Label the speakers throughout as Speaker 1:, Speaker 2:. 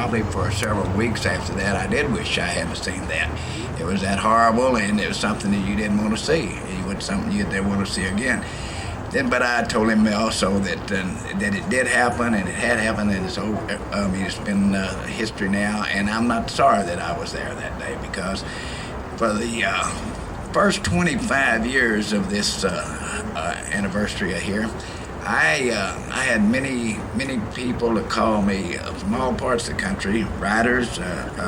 Speaker 1: probably for several weeks after that, I did wish I hadn't seen that. It was that horrible, and it was something that you didn't want to see. It was something you didn't want to see again. Then, but I told him also that it did happen, and it had happened, and it's over. It's been history now, and I'm not sorry that I was there that day, because for the first 25 years of this anniversary here, I had many people that call me from all parts of the country, writers,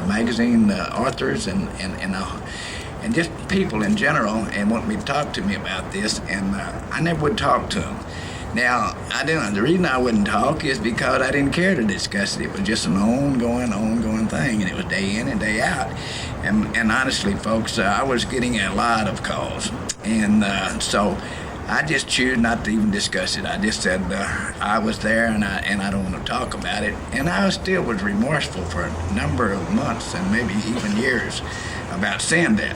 Speaker 1: magazine authors, and just people in general, and want me to talk to me about this, and I never would talk to them. Now, I didn't. The reason I wouldn't talk is because I didn't care to discuss it. It was just an ongoing thing, and it was day in and day out. And honestly, folks, I was getting a lot of calls, and so I just chose not to even discuss it. I just said I was there, and I don't want to talk about it. And I still was remorseful for a number of months and maybe even years about saying that.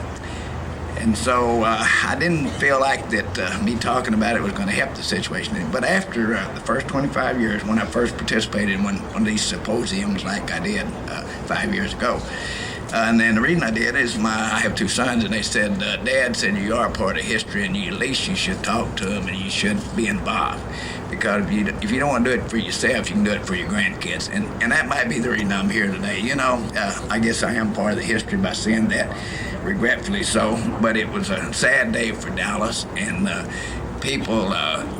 Speaker 1: And so I didn't feel like that me talking about it was going to help the situation. But after the first 25 years, when I first participated in one of these symposiums like I did 5 years ago, and then the reason I did is I have two sons, and they said, Dad said, you are part of history, and at least you should talk to them, and you should be involved. Because if you don't want to do it for yourself, you can do it for your grandkids. And that might be the reason I'm here today. You know, I guess I am part of the history by saying that, regretfully so. But it was a sad day for Dallas, and people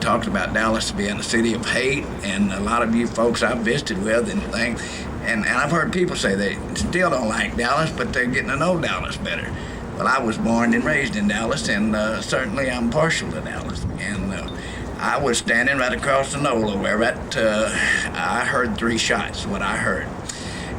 Speaker 1: talked about Dallas being a city of hate, and a lot of you folks I've visited with and things. And I've heard people say they still don't like Dallas, but they're getting to know Dallas better. Well, I was born and raised in Dallas, and certainly I'm partial to Dallas. And I was standing right across the NOLA where I heard 3 shots, what I heard.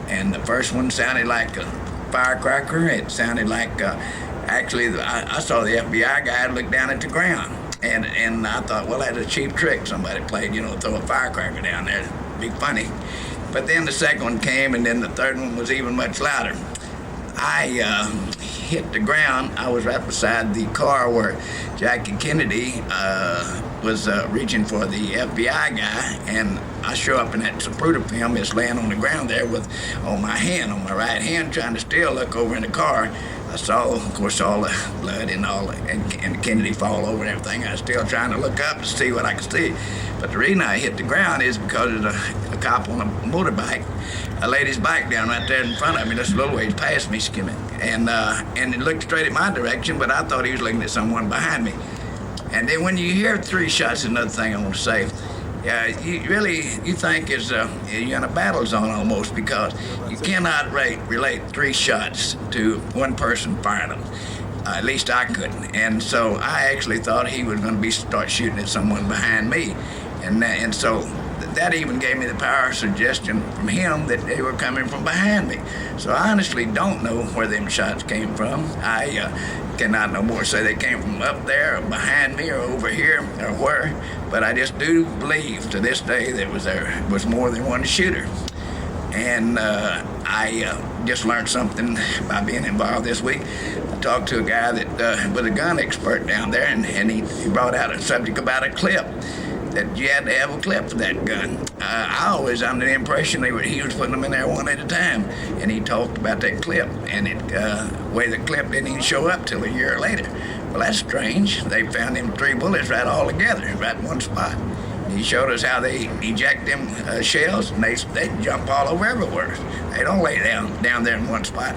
Speaker 1: And the first one sounded like a firecracker. It sounded like, actually, I saw the FBI guy look down at the ground. And I thought, well, that's a cheap trick somebody played, throw a firecracker down there. It'd be funny. But then the second one came, and then the third one was even much louder. I hit the ground. I was right beside the car where Jackie Kennedy was reaching for the FBI guy, and I show up in that Zapruder film. It's laying on the ground there on my right hand, trying to still look over in the car. I saw, of course, all the blood and Kennedy fall over and everything. I was still trying to look up to see what I could see. But the reason I hit the ground is because of a cop on a motorbike laid his bike down right there in front of me, just a little ways past me, skimming. And it looked straight at my direction, but I thought he was looking at someone behind me. And then when you hear 3 shots, another thing I want to say, you think you're in a battle zone almost, because you cannot relate 3 shots to one person firing them. At least I couldn't. And so I actually thought he was going to start shooting at someone behind me. And so that even gave me the power of suggestion from him that they were coming from behind me. So I honestly don't know where them shots came from. I cannot no more say they came from up there or behind me or over here or where, but I just do believe to this day there was more than one shooter. And I just learned something by being involved this week. I talked to a guy that was a gun expert down there, and he brought out a subject about a clip, that you had to have a clip for that gun. I always under the impression he was putting them in there one at a time, and he talked about that clip, and the way the clip didn't even show up till a year later. Well, that's strange. They found them 3 bullets right all together, right in one spot. He showed us how they eject them shells, and they jump all over everywhere. They don't lay down there in one spot.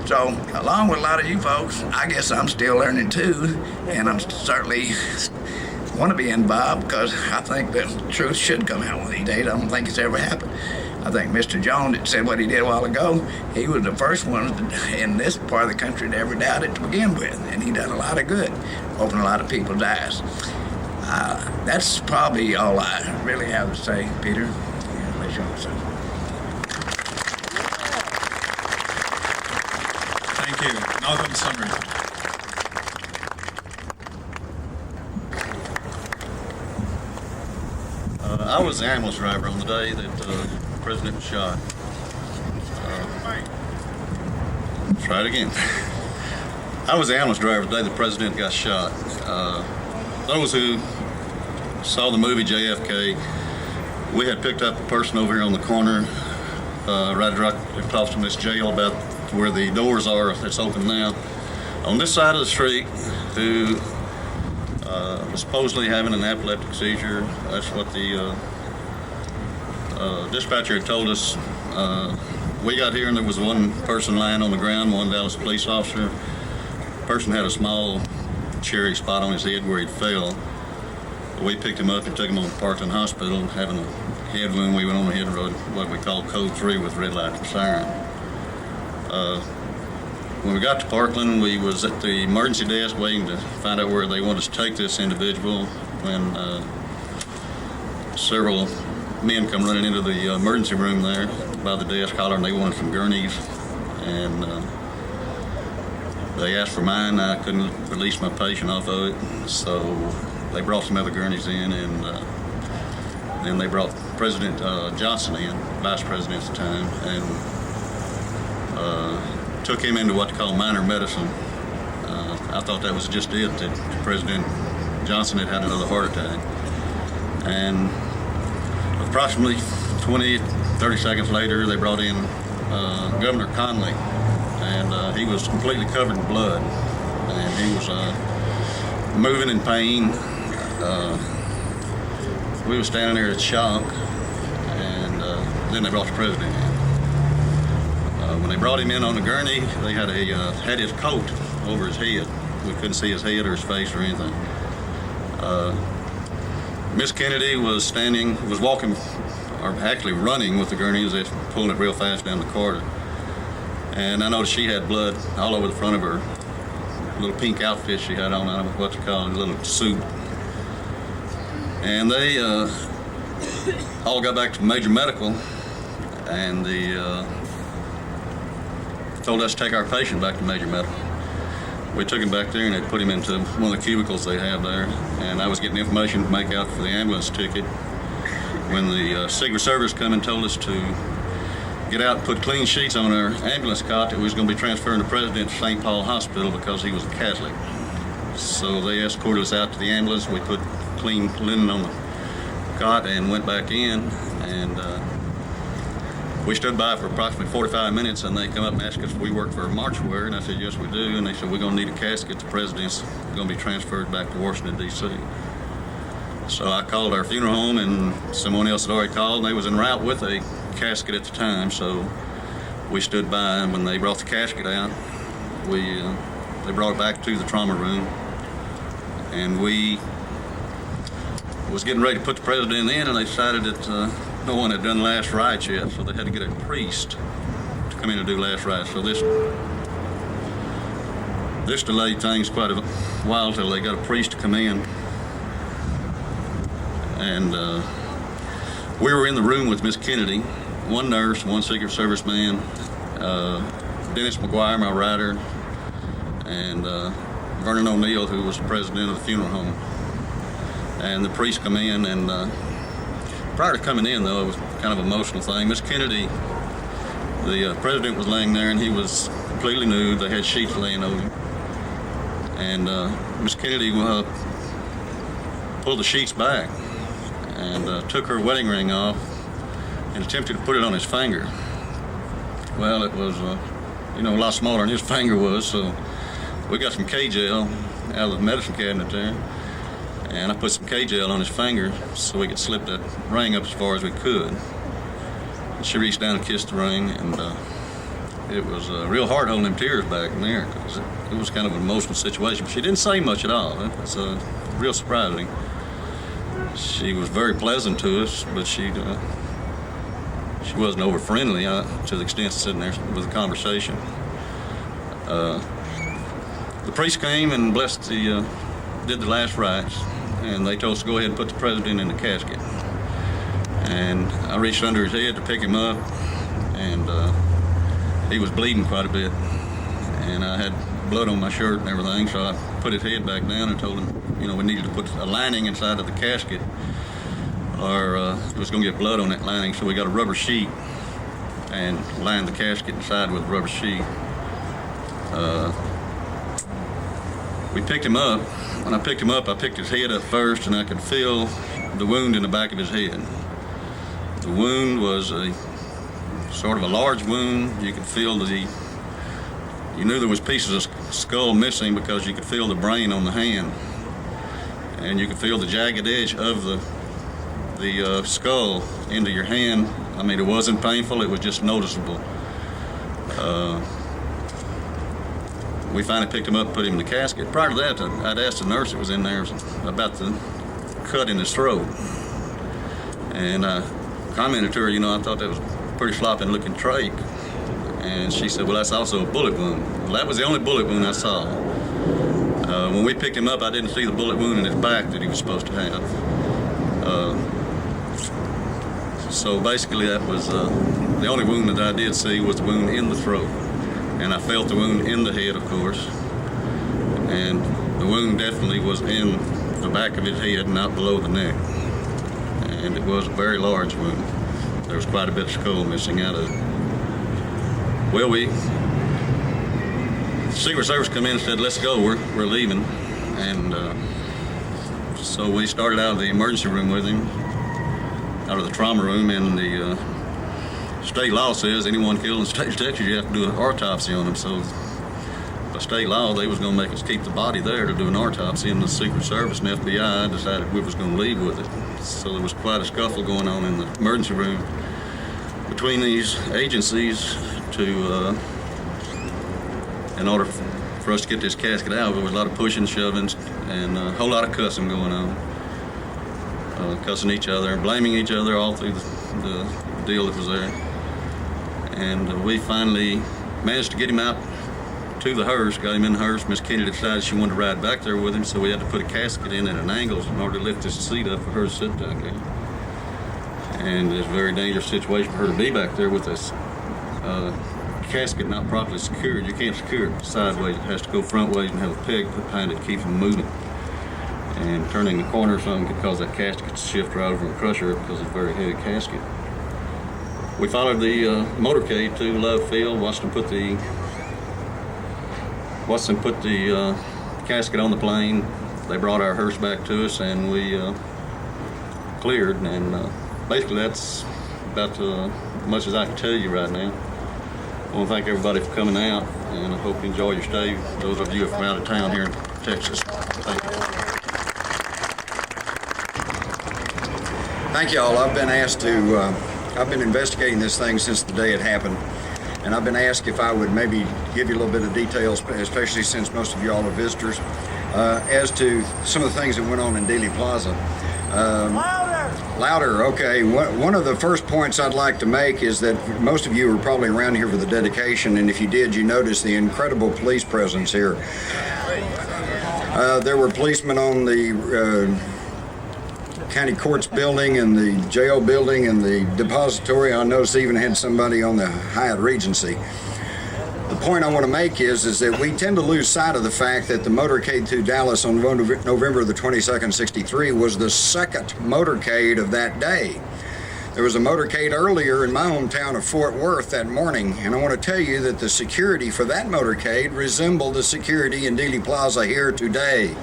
Speaker 1: So, along with a lot of you folks, I guess I'm still learning too, and I'm certainly want to be involved, because I think the truth should come out one of these days. I don't think it's ever happened. I think Mr. Jones that said what he did a while ago, he was the first one in this part of the country to ever doubt it to begin with, and he done a lot of good, opened a lot of people's eyes. That's probably all I really have to say, Peter. Unless you want to say.
Speaker 2: Thank you. Malcolm Summers.
Speaker 3: I was the ambulance driver on the day that the president was shot. Try it again. I was the ambulance driver the day the president got shot. Those who saw the movie JFK, we had picked up a person over here on the corner right across from this jail, about where the doors are that's open now. On this side of the street, who was supposedly having an epileptic seizure. That's what the dispatcher had told us. We got here and there was one person lying on the ground, one Dallas police officer. The person had a small cherry spot on his head where he fell. We picked him up and took him on to Parkland Hospital, having a head wound. We went on the head road, what we call Code 3 with red light and siren. When we got to Parkland, we was at the emergency desk waiting to find out where they wanted us to take this individual when several men come running into the emergency room there by the desk hollering they wanted some gurneys, and they asked for mine. I couldn't release my patient off of it, so they brought some other gurneys in, and then they brought President Johnson in, Vice President at the time, and took him into what they call minor medicine. I thought that was just it, that President Johnson had another heart attack. And approximately 20, 30 seconds later, they brought in Governor Conley, and he was completely covered in blood, and he was moving in pain. We were standing there in shock, and then they brought the president in. When they brought him in on the gurney, they had his coat over his head. We couldn't see his head or his face or anything. Miss Kennedy was walking, or actually running with the gurney as if pulling it real fast down the corridor. And I noticed she had blood all over the front of her little pink outfit she had on. I don't know what you call it, a little suit. And they all got back to major medical, and told us to take our patient back to major medical. We took him back there and they put him into one of the cubicles they have there, and I was getting information to make out for the ambulance ticket when the Secret Service come and told us to get out and put clean sheets on our ambulance cot that we was going to be transferring the president to St. Paul Hospital because he was a Catholic. So they escorted us out to the ambulance. We put clean linen on the cot and went back in, and we stood by for approximately 45 minutes, and they come up and asked us if we work for a mortuary, and I said, yes, we do. And they said, we're going to need a casket. The president's going to be transferred back to Washington, D.C. So I called our funeral home, and someone else had already called, and they was en route with a casket at the time. So we stood by, and when they brought the casket out, they brought it back to the trauma room, and we was getting ready to put the president in, and they decided that no one had done last rites yet, so they had to get a priest to come in and do last rites. So this delayed things quite a while till they got a priest to come in. And we were in the room with Miss Kennedy, one nurse, one Secret Service man, Dennis McGuire, my writer, and Vernon O'Neill, who was the president of the funeral home. And the priest come in, and prior to coming in, though, it was kind of an emotional thing. Miss Kennedy, the president was laying there, and he was completely nude. They had sheets laying over him. And Miss Kennedy pulled the sheets back and took her wedding ring off and attempted to put it on his finger. Well, it was, a lot smaller than his finger was, so we got some K-gel out of the medicine cabinet there, and I put some K-gel on his finger so we could slip that ring up as far as we could. And she reached down and kissed the ring, and it was real hard holding them tears back in there because it was kind of an emotional situation. But she didn't say much at all. It was real surprising. She was very pleasant to us, but she wasn't over friendly to the extent of sitting there with a conversation. The priest came and blessed did the last rites, and they told us to go ahead and put the president in the casket. And I reached under his head to pick him up, and he was bleeding quite a bit, and I had blood on my shirt and everything, so I put his head back down and told him, we needed to put a lining inside of the casket, or it was going to get blood on that lining, so we got a rubber sheet and lined the casket inside with a rubber sheet. We picked him up. When I picked him up, I picked his head up first, and I could feel the wound in the back of his head. The wound was a sort of a large wound. You could feel you knew there was pieces of skull missing because you could feel the brain on the hand, and you could feel the jagged edge of the skull into your hand. I mean, it wasn't painful, it was just noticeable. We finally picked him up and put him in the casket. Prior to that, I'd asked the nurse that was in there about the cut in his throat. And I commented to her, I thought that was a pretty floppy looking trach. And she said, well, that's also a bullet wound. Well, that was the only bullet wound I saw. When we picked him up, I didn't see the bullet wound in his back that he was supposed to have. So basically that was the only wound that I did see was the wound in the throat. And I felt the wound in the head, of course. And the wound definitely was in the back of his head, not below the neck. And it was a very large wound. There was quite a bit of skull missing out of it. Well, the Secret Service come in and said, let's go, we're leaving. And so we started out of the emergency room with him, out of the trauma room, and the state law says anyone killed in the state of Texas, you have to do an autopsy on them. So by state law, they was going to make us keep the body there to do an autopsy, and the Secret Service and FBI decided we was going to leave with it. So there was quite a scuffle going on in the emergency room between these agencies in order for us to get this casket out. There was a lot of pushing, shoving, and a whole lot of cussing going on. Cussing each other and blaming each other all through the deal that was there. And we finally managed to get him out to the hearse, got him in the hearse. Miss Kennedy decided she wanted to ride back there with him, so we had to put a casket in at an angle in order to lift this seat up for her to sit down there. And it's a very dangerous situation for her to be back there with this casket not properly secured. You can't secure it sideways. It has to go front ways and have a peg put behind it to keep from moving. And turning the corner or something could cause that casket to shift right over and crush her because it's a very heavy casket. We followed the motorcade to Love Field, watched them put the casket on the plane. They brought our hearse back to us, and we cleared. And basically, that's about as much as I can tell you right now. I want to thank everybody for coming out, and I hope you enjoy your stay. Those of you from out of town here in Texas, thank you.
Speaker 4: Thank you all. I've been asked to, I've been investigating this thing since the day it happened. And I've been asked if I would maybe give you a little bit of details, especially since most of you all are visitors, as to some of the things that went on in Dealey Plaza. Louder, okay. One of the first points I'd like to make is that most of you were probably around here for the dedication, and if you did, you noticed the incredible police presence here. There were policemen on the county courts building and the jail building and the depository. I noticed they even had somebody on the Hyatt Regency. The point I want to make is that we tend to lose sight of the fact that the motorcade through Dallas on November the 22nd, 63 was the second motorcade of that day. There was a motorcade earlier in my hometown of Fort Worth that morning, and I want to tell you that the security for that motorcade resembled the security in Dealey Plaza here today.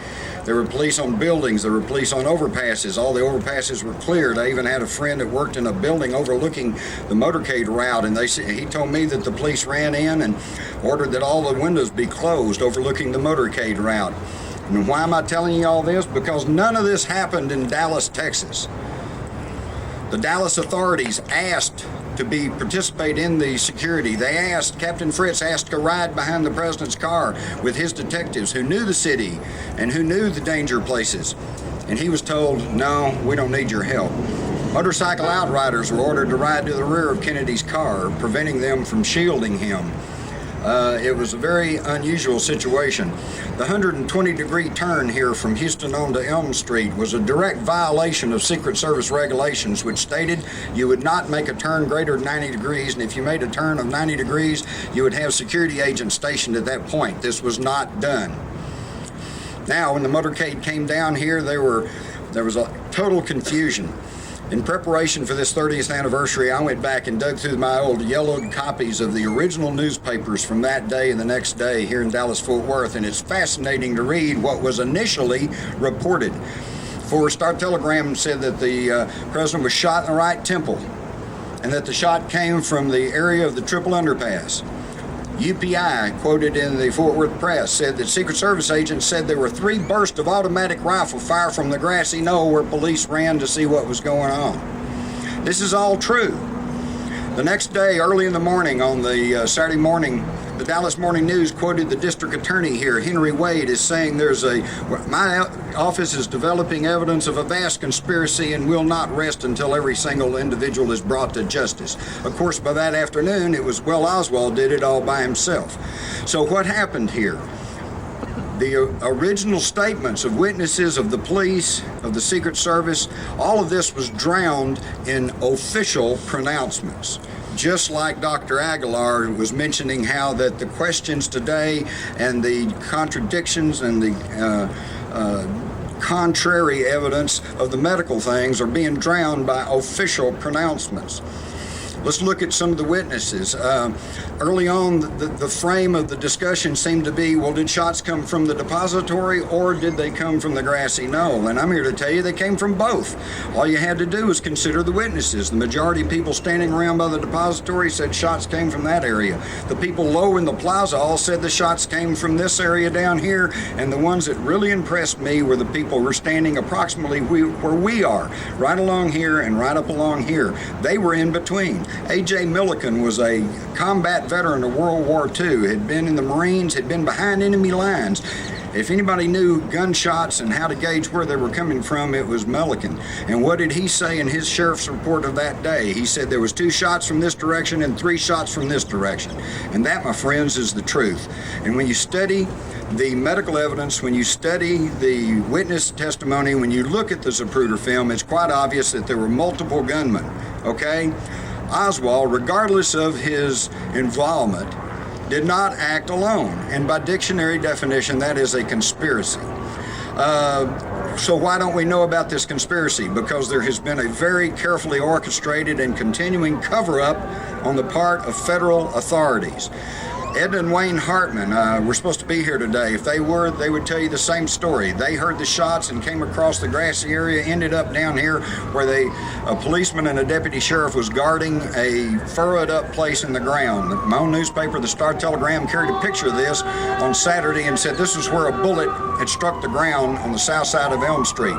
Speaker 4: There were police on buildings, there were police on overpasses. All the overpasses were cleared. I even had a friend that worked in a building overlooking the motorcade route, and he told me that the police ran in and ordered that all the windows be closed overlooking the motorcade route. And why am I telling you all this? Because none of this happened in Dallas, Texas. The Dallas authorities asked to participate in the security. Captain Fritz asked to ride behind the president's car with his detectives who knew the city and who knew the danger places. And he was told, no, we don't need your help. Motorcycle outriders were ordered to ride to the rear of Kennedy's car, preventing them from shielding him. It was a very unusual situation. The 120-degree turn here from Houston on to Elm Street was a direct violation of Secret Service regulations, which stated you would not make a turn greater than 90 degrees, and if you made a turn of 90 degrees, you would have security agents stationed at that point. This was not done. Now, when the motorcade came down here, there was a total confusion. In preparation for this 30th anniversary, I went back and dug through my old yellowed copies of the original newspapers from that day and the next day here in Dallas-Fort Worth, and it's fascinating to read what was initially reported. Star Telegram said that the president was shot in the right temple, and that the shot came from the area of the Triple Underpass. UPI, quoted in the Fort Worth Press, said that Secret Service agents said there were 3 bursts of automatic rifle fire from the grassy knoll where police ran to see what was going on. This is all true. The next day, early in the morning, on the Saturday morning, the Dallas Morning News quoted the district attorney here, Henry Wade, as saying my office is developing evidence of a vast conspiracy and will not rest until every single individual is brought to justice. Of course, by that afternoon, it was, well, Oswald did it all by himself. So what happened here? The original statements of witnesses, of the police, of the Secret Service, all of this was drowned in official pronouncements. Just like Dr. Aguilar was mentioning how that the questions today and the contradictions and the contrary evidence of the medical things are being drowned by official pronouncements. Let's look at some of the witnesses. Early on, the frame of the discussion seemed to be, well, did shots come from the depository or did they come from the grassy knoll? And I'm here to tell you they came from both. All you had to do was consider the witnesses. The majority of people standing around by the depository said shots came from that area. The people low in the plaza all said the shots came from this area down here, and the ones that really impressed me were the people who were standing approximately where we are, right along here and right up along here. They were in between. A.J. Milliken was a combat veteran of World War II, had been in the Marines, had been behind enemy lines. If anybody knew gunshots and how to gauge where they were coming from, it was Milliken. And what did he say in his sheriff's report of that day? He said there was 2 shots from this direction and 3 shots from this direction. And that, my friends, is the truth. And when you study the medical evidence, when you study the witness testimony, when you look at the Zapruder film, it's quite obvious that there were multiple gunmen, okay? Oswald, regardless of his involvement, did not act alone. And by dictionary definition, that is a conspiracy. So why don't we know about this conspiracy? Because there has been a very carefully orchestrated and continuing cover-up on the part of federal authorities. Ed and Wayne Hartman were supposed to be here today. If they were, they would tell you the same story. They heard the shots and came across the grassy area, ended up down here where a policeman and a deputy sheriff was guarding a furrowed up place in the ground. My own newspaper, the Star-Telegram, carried a picture of this on Saturday and said this is where a bullet had struck the ground on the south side of Elm Street.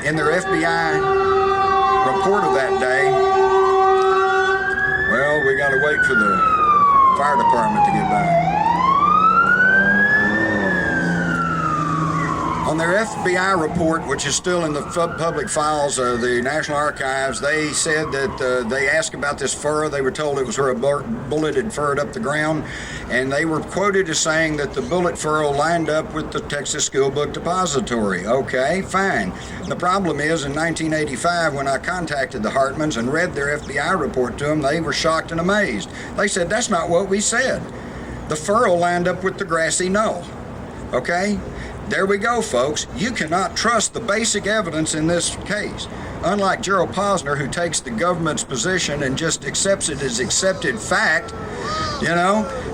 Speaker 4: In their FBI report of that day, well, we got to wait for the fire department to get back. On their FBI report, which is still in the public files of the National Archives, they said that they asked about this furrow. They were told it was where a bullet had furrowed up the ground, and they were quoted as saying that the bullet furrow lined up with the Texas School Book Depository. Okay, fine. The problem is, in 1985, when I contacted the Hartmans and read their FBI report to them, they were shocked and amazed. They said, that's not what we said. The furrow lined up with the grassy knoll. Okay? There we go, folks. You cannot trust the basic evidence in this case. Unlike Gerald Posner, who takes the government's position and just accepts it as accepted fact,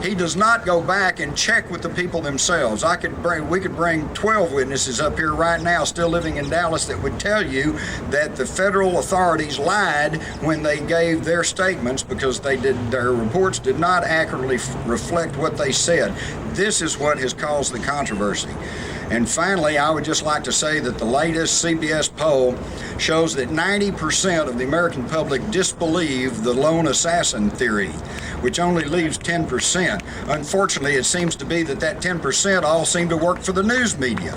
Speaker 4: he does not go back and check with the people themselves. We could bring 12 witnesses up here right now, still living in Dallas, that would tell you that the federal authorities lied when they gave their statements because their reports did not accurately reflect what they said. This is what has caused the controversy. And finally, I would just like to say that the latest CBS poll shows that 90% of the American public disbelieve the lone assassin theory, which only leaves 10%. Unfortunately, it seems to be that 10% all seem to work for the news media.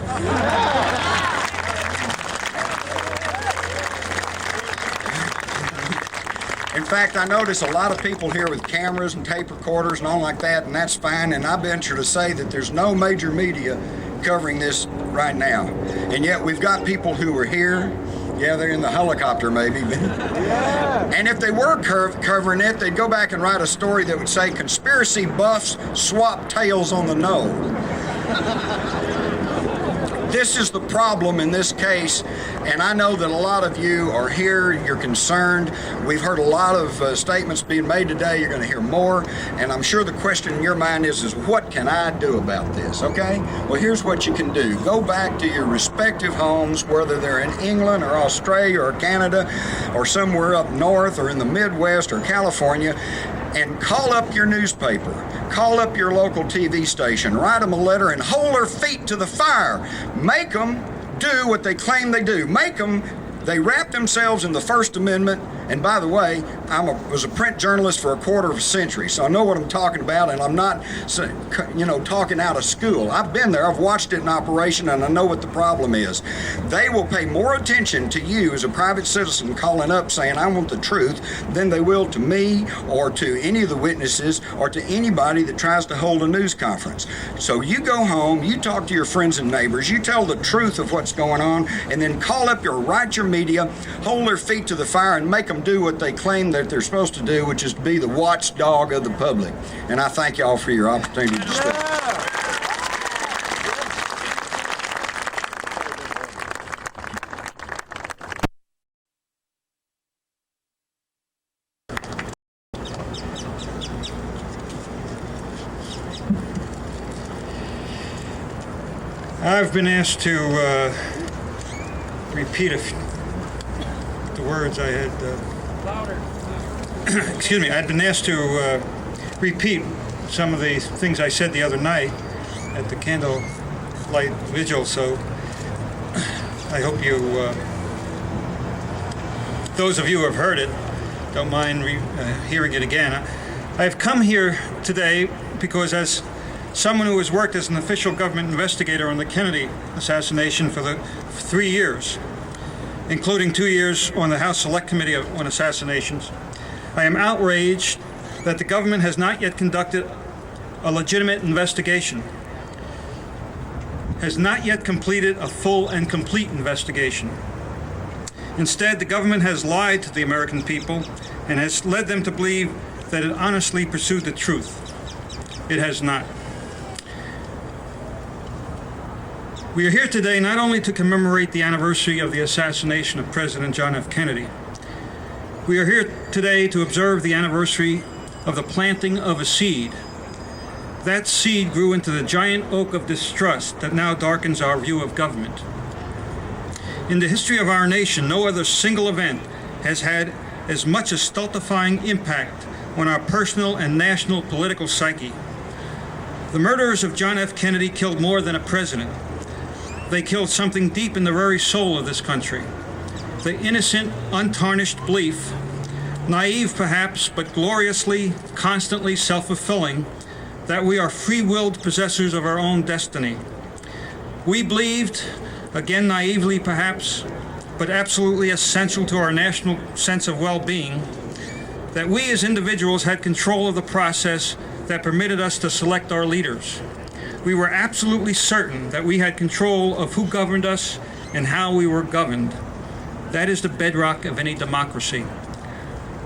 Speaker 4: In fact, I notice a lot of people here with cameras and tape recorders and all like that, and that's fine, and I venture to say that there's no major media covering this right now. And yet we've got people who are here. Yeah, they're in the helicopter maybe. And if they were covering it, they'd go back and write a story that would say, conspiracy buffs swap tails on the knoll. this is the problem in this case, and I know that a lot of you are here, you're concerned. We've heard a lot of statements being made today. You're going to hear more, and I'm sure the question in your mind is what can I do about this, okay? Well, here's what you can do. Go back to your respective homes, whether they're in England or Australia or Canada or somewhere up north or in the Midwest or California, and call up your newspaper, call up your local TV station, write them a letter and hold their feet to the fire. Make them do what they claim they do. They wrap themselves in the First Amendment, and by the way, was a print journalist for a quarter of a century, so I know what I'm talking about, and I'm not, talking out of school. I've been there, I've watched it in operation, and I know what the problem is. They will pay more attention to you as a private citizen calling up saying, I want the truth, than they will to me or to any of the witnesses or to anybody that tries to hold a news conference. So you go home, you talk to your friends and neighbors, you tell the truth of what's going on, and then write your media, hold their feet to the fire, and make them do what they claim that they're supposed to do, which is to be the watchdog of the public. And I thank y'all for your opportunity to speak.
Speaker 5: I've been asked to repeat the words I had. Excuse me. I'd been asked to repeat some of the things I said the other night at the candlelight vigil. So I hope you, those of you who have heard it, don't mind hearing it again. I've come here today because as someone who has worked as an official government investigator on the Kennedy assassination for 3 years, including 2 years on the House Select Committee on Assassinations, I am outraged that the government has not yet conducted a legitimate investigation, has not yet completed a full and complete investigation. Instead, the government has lied to the American people and has led them to believe that it honestly pursued the truth. It has not. We are here today not only to commemorate the anniversary of the assassination of President John F. Kennedy. We are here today to observe the anniversary of the planting of a seed. That seed grew into the giant oak of distrust that now darkens our view of government. In the history of our nation, no other single event has had as much a stultifying impact on our personal and national political psyche. The murderers of John F. Kennedy killed more than a president. They killed something deep in the very soul of this country. The innocent, untarnished belief, naive perhaps, but gloriously, constantly self-fulfilling, that we are free-willed possessors of our own destiny. We believed, again naively perhaps, but absolutely essential to our national sense of well-being, that we as individuals had control of the process that permitted us to select our leaders. We were absolutely certain that we had control of who governed us and how we were governed. That is the bedrock of any democracy.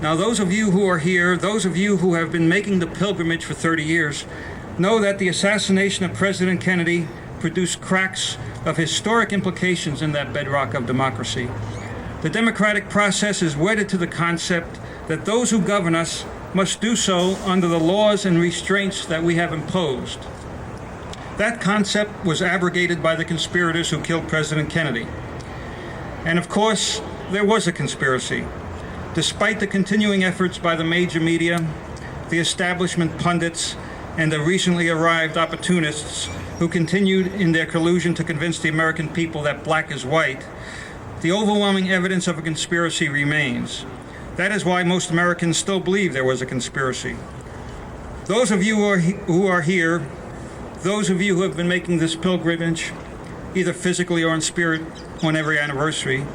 Speaker 5: Now, those of you who are here, those of you who have been making the pilgrimage for 30 years, know that the assassination of President Kennedy produced cracks of historic implications in that bedrock of democracy. The democratic process is wedded to the concept that those who govern us must do so under the laws and restraints that we have imposed. That concept was abrogated by the conspirators who killed President Kennedy. And of course, there was a conspiracy. Despite the continuing efforts by the major media, the establishment pundits, and the recently arrived opportunists who continued in their collusion to convince the American people that black is white, the overwhelming evidence of a conspiracy remains. That is why most Americans still believe there was a conspiracy. Those of you who are here, those of you who have been making this pilgrimage, either physically or in spirit, on every anniversary,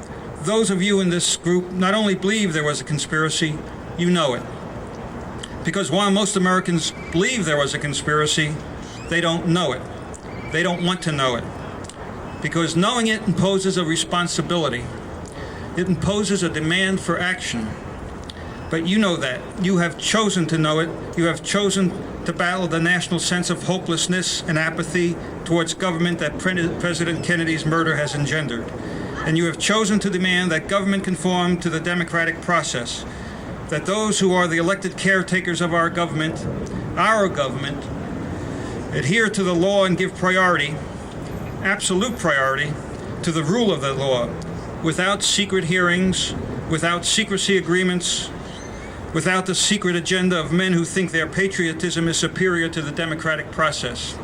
Speaker 5: those of you in this group not only believe there was a conspiracy, you know it. Because while most Americans believe there was a conspiracy, they don't know it. They don't want to know it. Because knowing it imposes a responsibility. It imposes a demand for action. But you know that. You have chosen to know it. You have chosen to battle the national sense of hopelessness and apathy towards government that President Kennedy's murder has engendered. And you have chosen to demand that government conform to the democratic process, that those who are the elected caretakers of our government, adhere to the law and give priority, absolute priority, to the rule of the law, without secret hearings, without secrecy agreements, without the secret agenda of men who think their patriotism is superior to the democratic process.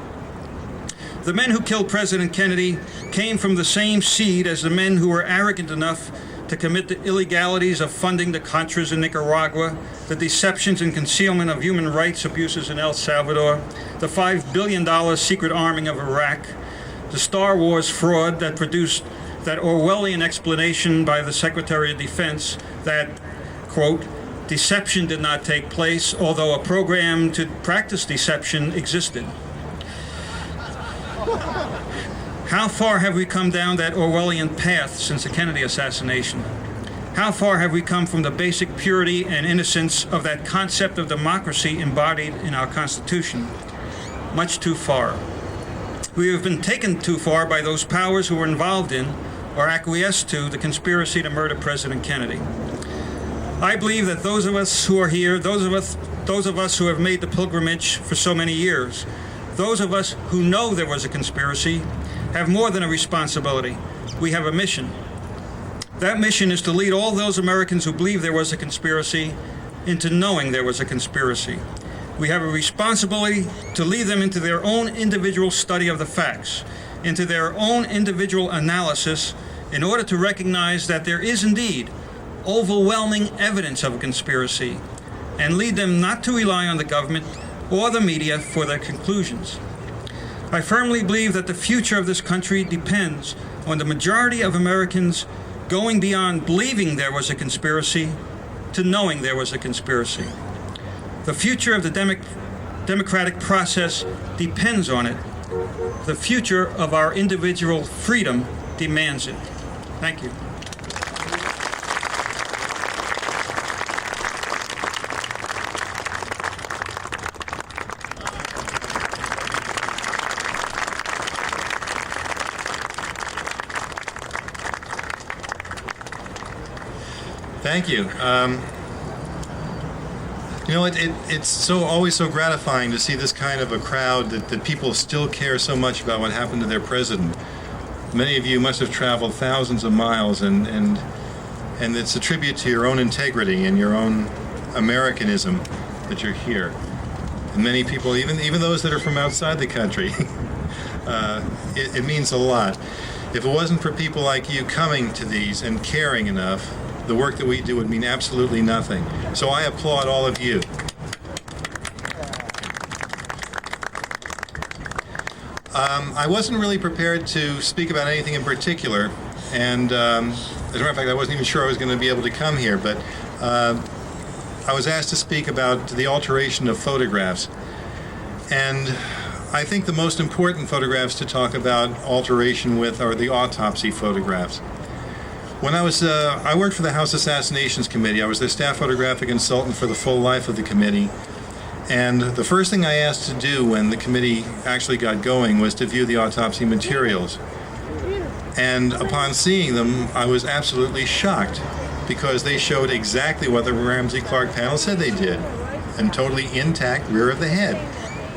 Speaker 5: The men who killed President Kennedy came from the same seed as the men who were arrogant enough to commit the illegalities of funding the Contras in Nicaragua, the deceptions and concealment of human rights abuses in El Salvador, the $5 billion secret arming of Iraq, the Star Wars fraud that produced that Orwellian explanation by the Secretary of Defense that, quote, deception did not take place, although a program to practice deception existed. How far have we come down that Orwellian path since the Kennedy assassination? How far have we come from the basic purity and innocence of that concept of democracy embodied in our Constitution? Much too far. We have been taken too far by those powers who were involved in or acquiesced to the conspiracy to murder President Kennedy. I believe that those of us who are here, those of us who have made the pilgrimage for so many years, those of us who know there was a conspiracy, have more than a responsibility. We have a mission. That mission is to lead all those Americans who believe there was a conspiracy into knowing there was a conspiracy. We have a responsibility to lead them into their own individual study of the facts, into their own individual analysis, in order to recognize that there is indeed overwhelming evidence of a conspiracy, and lead them not to rely on the government or the media for their conclusions. I firmly believe that the future of this country depends on the majority of Americans going beyond believing there was a conspiracy to knowing there was a conspiracy. The future of the democratic process depends on it. The future of our individual freedom demands it. Thank you.
Speaker 2: Thank you. You know, it's always so gratifying to see this kind of a crowd that people still care so much about what happened to their president. Many of you must have traveled thousands of miles, and it's a tribute to your own integrity and your own Americanism that you're here. And many people, even those that are from outside the country, it means a lot. If it wasn't for people like you coming to these and caring enough, the work that we do would mean absolutely nothing. So I applaud all of you. I wasn't really prepared to speak about anything in particular, and as a matter of fact, I wasn't even sure I was going to be able to come here, but I was asked to speak about the alteration of photographs. And I think the most important photographs to talk about alteration with are the autopsy photographs. When I worked for the House Assassinations Committee. I was their staff photographic consultant for the full life of the committee. And the first thing I asked to do when the committee actually got going was to view the autopsy materials. And upon seeing them, I was absolutely shocked because they showed exactly what the Ramsey Clark panel said they did, and totally intact rear of the head.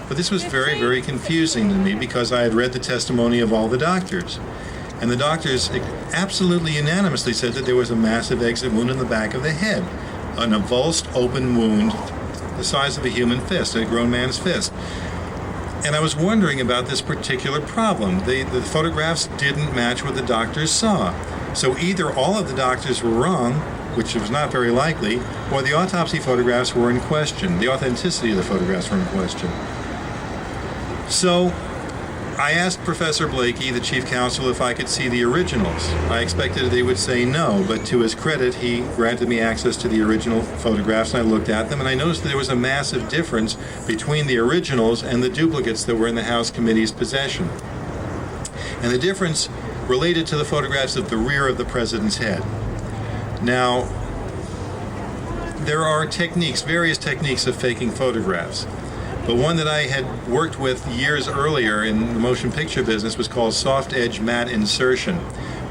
Speaker 2: But this was very, very confusing to me because I had read the testimony of all the doctors. And the doctors absolutely unanimously said that there was a massive exit wound in the back of the head, an avulsed open wound the size of a human fist, a grown man's fist. And I was wondering about this particular problem. The photographs didn't match what the doctors saw. So either all of the doctors were wrong, which was not very likely, or the autopsy photographs were in question. The authenticity of the photographs were in question. So I asked Professor Blakey, the chief counsel, if I could see the originals. I expected they would say no, but to his credit, he granted me access to the original photographs, and I looked at them, and I noticed that there was a massive difference between the originals and the duplicates that were in the House Committee's possession. And the difference related to the photographs of the rear of the president's head. Now, there are techniques, various techniques of faking photographs. but one that I had worked with years earlier in the motion picture business was called soft edge matte insertion,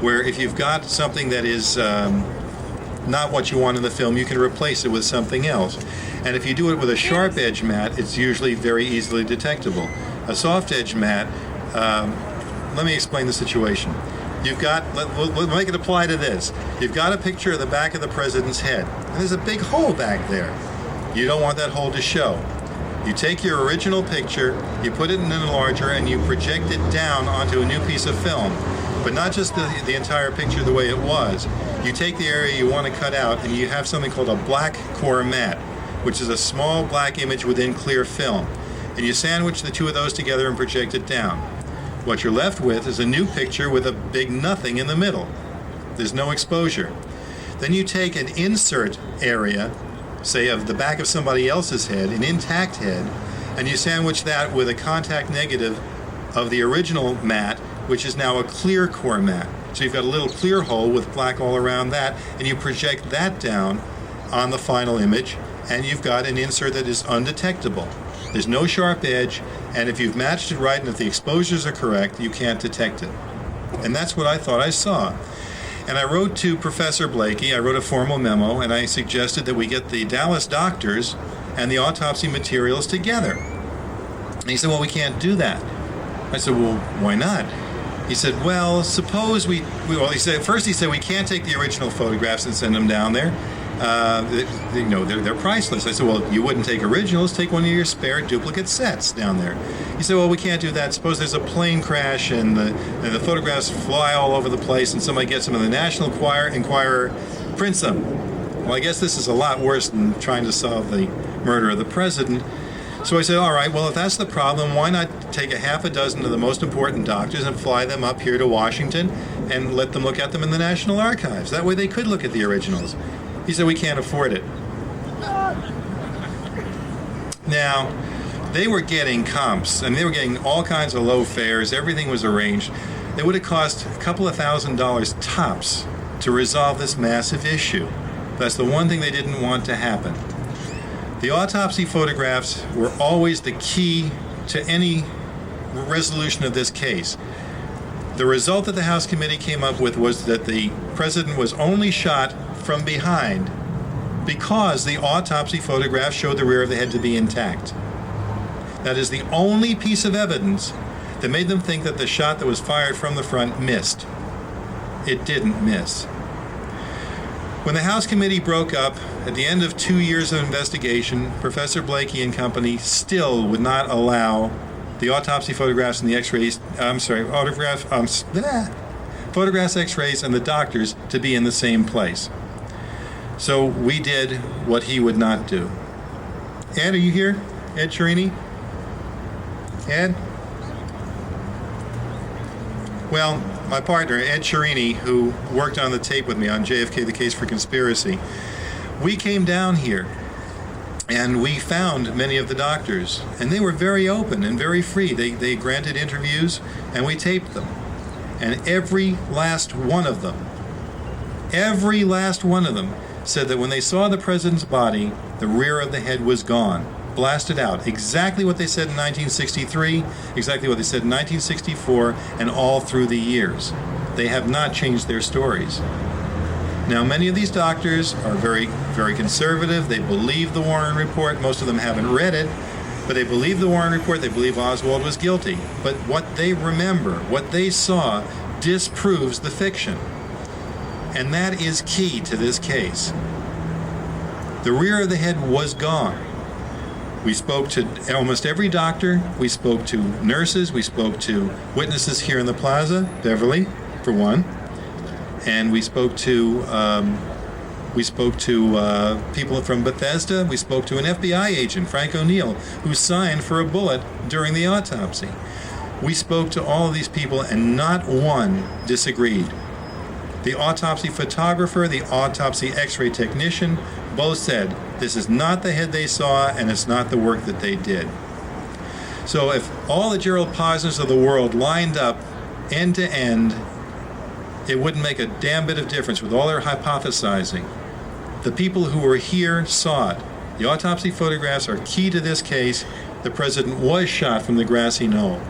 Speaker 2: where if you've got something that is not what you want in the film, you can replace it with something else. And if you do it with a sharp edge matte, it's usually very easily detectable. A soft edge matte, let me explain the situation. You've got, we'll make it apply to this. You've got a picture of the back of the president's head, and there's a big hole back there. You don't want that hole to show. You take your original picture, you put it in an enlarger, and you project it down onto a new piece of film. But not just the entire picture the way it was. You take the area you want to cut out, and you have something called a black core matte, which is a small black image within clear film. And you sandwich the two of those together and project it down. What you're left with is a new picture with a big nothing in the middle. There's no exposure. Then you take an insert area, say of the back of somebody else's head, an intact head, and you sandwich that with a contact negative of the original matte, which is now a clear core matte. So you've got a little clear hole with black all around that, and you project that down on the final image, and you've got an insert that is undetectable. There's no sharp edge, and if you've matched it right and if the exposures are correct, you can't detect it. And that's what I thought I saw. And I wrote to Professor Blakey, I wrote a formal memo, and I suggested that we get the Dallas doctors and the autopsy materials together. And he said, well, we can't do that. I said, well, why not? He said, well, suppose he said we can't take the original photographs and send them down there. They're priceless. I said, well, you wouldn't take originals, take one of your spare duplicate sets down there. He said, well, we can't do that. Suppose there's a plane crash and the photographs fly all over the place and somebody gets them and the National Enquirer prints them. Well, I guess this is a lot worse than trying to solve the murder of the president. So I said, all right, well, if that's the problem, why not take a half a dozen of the most important doctors and fly them up here to Washington and let them look at them in the National Archives? That way they could look at the originals. He said, we can't afford it. Now, they were getting comps, and they were getting all kinds of low fares. Everything was arranged. It would have cost a couple of $1,000s tops to resolve this massive issue. That's the one thing they didn't want to happen. The autopsy photographs were always the key to any resolution of this case. The result that the House committee came up with was that the president was only shot from behind because the autopsy photographs showed the rear of the head to be intact. That is the only piece of evidence that made them think that the shot that was fired from the front missed. It didn't miss. When the House committee broke up, at the end of 2 years of investigation, Professor Blakey and company still would not allow the autopsy photographs and the x-rays, photographs, x-rays, and the doctors to be in the same place. So we did what he would not do. Ed, are you here? Ed Cherini? Ed? Well, my partner, Ed Cherini, who worked on the tape with me on JFK, The Case for Conspiracy, we came down here and we found many of the doctors, and they were very open and very free. They granted interviews, and we taped them. And every last one of them said that when they saw the president's body, the rear of the head was gone, blasted out. Exactly what they said in 1963, exactly what they said in 1964, and all through the years. They have not changed their stories. Now, many of these doctors are very, very conservative. They believe the Warren Report. Most of them haven't read it, but they believe the Warren Report. They believe Oswald was guilty. But what they remember, what they saw, disproves the fiction. And that is key to this case. The rear of the head was gone. We spoke to almost every doctor. We spoke to nurses. We spoke to witnesses here in the Plaza, Beverly, for one. And we spoke to people from Bethesda. We spoke to an FBI agent, Frank O'Neill, who signed for a bullet during the autopsy. We spoke to all of these people, and not one disagreed. The autopsy photographer, the autopsy x-ray technician, both said this is not the head they saw, and it's not the work that they did. So if all the Gerald Posners of the world lined up end to end, it wouldn't make a damn bit of difference with all their hypothesizing. The people who were here saw it. The autopsy photographs are key to this case. the president was shot from the grassy knoll.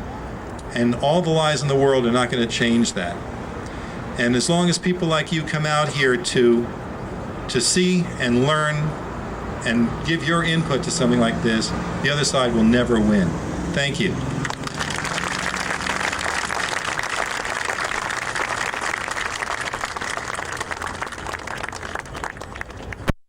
Speaker 2: And all the lies in the world are not going to change that. And as long as people like you come out here to see and learn and give your input to something like this, the other side will never win. Thank you.